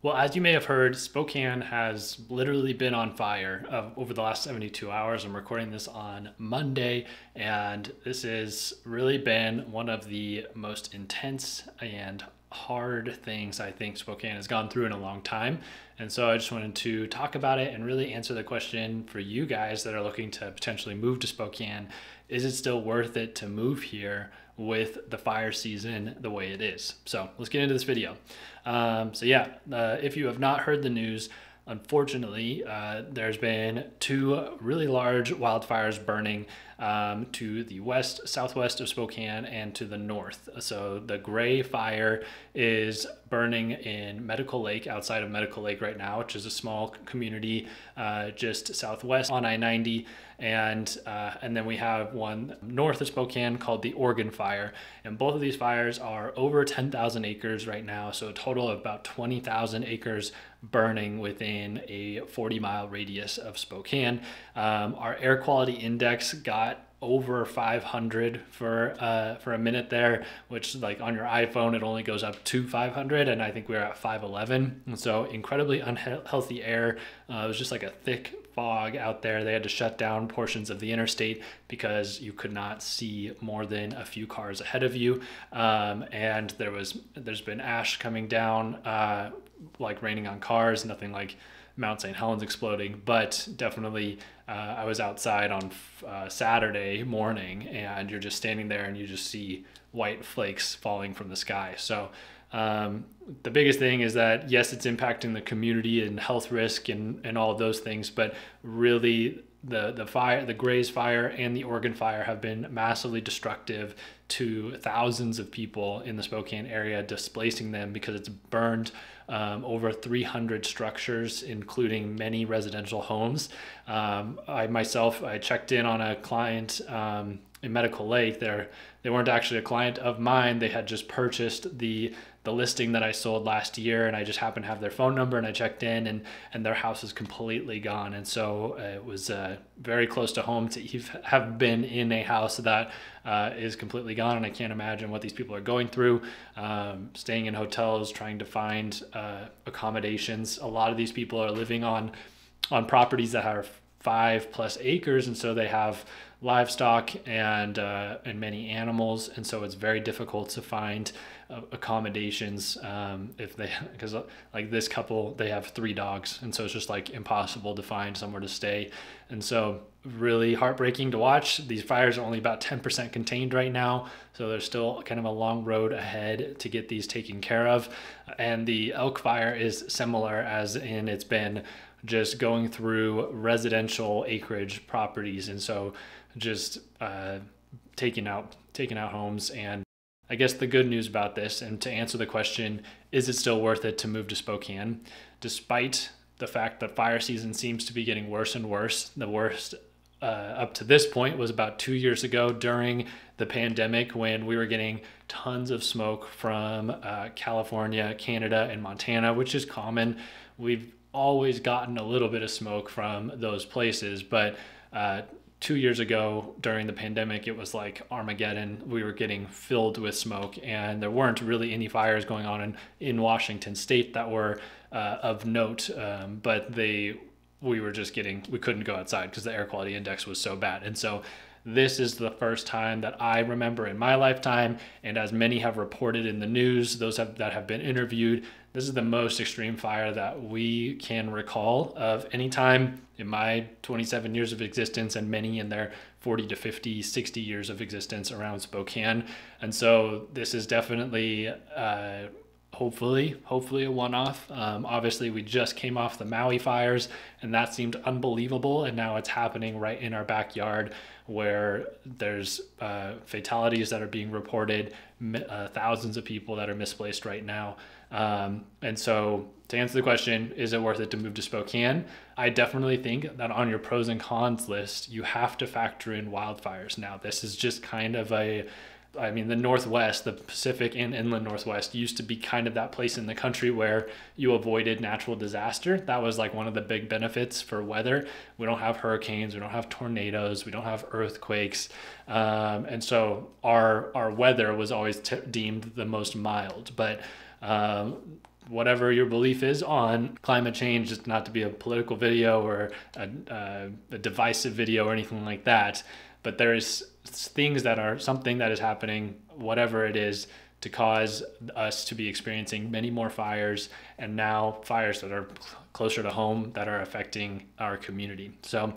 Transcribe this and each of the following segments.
Well, as you may have heard, Spokane has literally been on fire over the last 72 hours. I'm recording this on Monday, and this has really been one of the most intense and hard things I think Spokane has gone through in a long time. And so I just wanted to talk about it and really answer the question for you guys that are looking to potentially move to Spokane. Is it still worth it to move here with the fire season the way it is? So let's get into this video. If you have not heard the news, unfortunately, there's been two really large wildfires burning to the southwest of Spokane and to the north. So the Gray Fire is burning in Medical Lake, outside of Medical Lake right now, which is a small community just southwest on I-90. And then we have one north of Spokane called the Oregon Fire. And both of these fires are over 10,000 acres right now. So a total of about 20,000 acres burning within a 40-mile radius of Spokane. Our air quality index got over 500 for a minute there, which, like, on your iPhone it only goes up to 500, and I think we were at 511. And so incredibly unhealthy air. It was just like a thick fog out there. They had to shut down portions of the interstate because you could not see more than a few cars ahead of you. And there's been ash coming down, like raining on cars, nothing like Mount St. Helens exploding, but definitely I was outside on Saturday morning, and you're just standing there and you just see white flakes falling from the sky. So the biggest thing is that, yes, it's impacting the community and health risk and all of those things, but really the Gray's Fire and the Oregon Fire have been massively destructive to thousands of people in the Spokane area, displacing them because it's burned over 300 structures, including many residential homes. I checked in on a client in Medical Lake. They weren't actually a client of mine. They had just purchased the listing that I sold last year, and I just happened to have their phone number, and I checked in, and their house is completely gone. And so it was very close to home to have been in a house that is completely gone. And I can't imagine what these people are going through, staying in hotels, trying to find accommodations. A lot of these people are living on properties that are 5+ acres, and so they have livestock and many animals, and so it's very difficult to find accommodations because like this couple, they have 3 dogs, and so it's just like impossible to find somewhere to stay. And so really heartbreaking to watch. These fires are only about 10% contained right now, so there's still kind of a long road ahead to get these taken care of. And the Elk Fire is similar, as in it's been just going through residential acreage properties, and so just taking out homes. And I guess the good news about this, and to answer the question, is it still worth it to move to Spokane, despite the fact that fire season seems to be getting worse and worse. The worst up to this point was about 2 years ago during the pandemic, when we were getting tons of smoke from California, Canada, and Montana, which is common. We've always gotten a little bit of smoke from those places, but 2 years ago during the pandemic, it was like Armageddon. We were getting filled with smoke, and there weren't really any fires going on in Washington state that were of note, but we couldn't go outside because the air quality index was so bad. And so this is the first time that I remember in my lifetime, and as many have reported in the news, that have been interviewed, this is the most extreme fire that we can recall of any time in my 27 years of existence, and many in their 40 to 50, 60 years of existence around Spokane. And so this is definitely hopefully a one-off. Obviously, we just came off the Maui fires, and that seemed unbelievable, and now it's happening right in our backyard, where there's fatalities that are being reported, thousands of people that are misplaced right now. And so to answer the question, is it worth it to move to Spokane? I definitely think that on your pros and cons list, you have to factor in wildfires. Now, this is just kind of the Northwest, the Pacific and inland Northwest used to be kind of that place in the country where you avoided natural disaster. That was like one of the big benefits for weather. We don't have hurricanes, we don't have tornadoes, we don't have earthquakes. And so our weather was always deemed the most mild. But whatever your belief is on climate change, just not to be a political video or a divisive video or anything like that, but there's things that are something that is happening, whatever it is, to cause us to be experiencing many more fires, and now fires that are closer to home that are affecting our community. So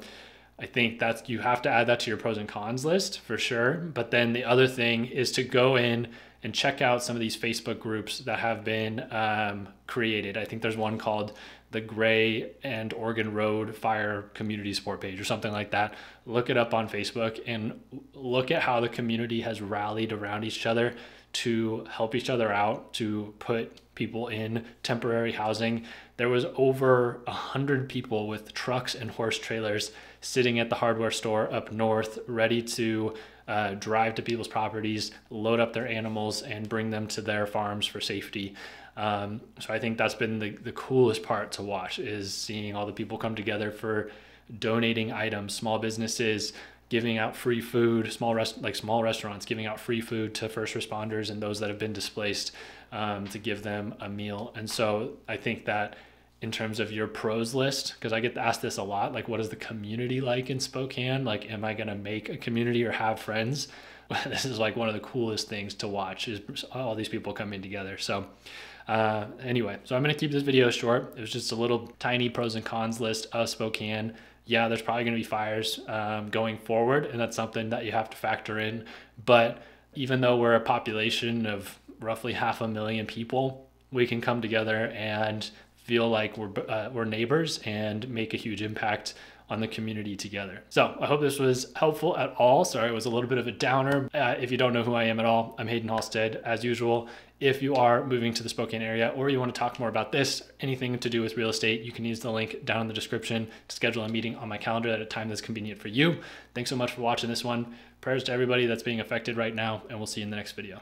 I think that you have to add that to your pros and cons list for sure. But then the other thing is to go in and check out some of these Facebook groups that have been created. I think there's one called the Gray and Oregon Road Fire Community Support Page or something like that. Look it up on Facebook and look at how the community has rallied around each other to help each other out, to put people in temporary housing. There was over 100 people with trucks and horse trailers sitting at the hardware store up north, ready to drive to people's properties, load up their animals, and bring them to their farms for safety. So I think that's been the coolest part to watch, is seeing all the people come together for donating items, small businesses giving out free food, small restaurants giving out free food to first responders and those that have been displaced, to give them a meal. And so I think that in terms of your pros list, because I get asked this a lot, like, what is the community like in Spokane? Like, am I going to make a community or have friends? This is like one of the coolest things to watch, is all these people coming together. So anyway, so I'm going to keep this video short. It was just a little tiny pros and cons list of Spokane. Yeah, there's probably going to be fires going forward, and that's something that you have to factor in. But even though we're a population of roughly 500,000 people, we can come together and feel like we're neighbors and make a huge impact on the community together. So I hope this was helpful at all. Sorry, it was a little bit of a downer. If you don't know who I am at all, I'm Haydn Halsted, as usual. If you are moving to the Spokane area, or you want to talk more about this, anything to do with real estate, you can use the link down in the description to schedule a meeting on my calendar at a time that's convenient for you. Thanks so much for watching this one. Prayers to everybody that's being affected right now, and we'll see you in the next video.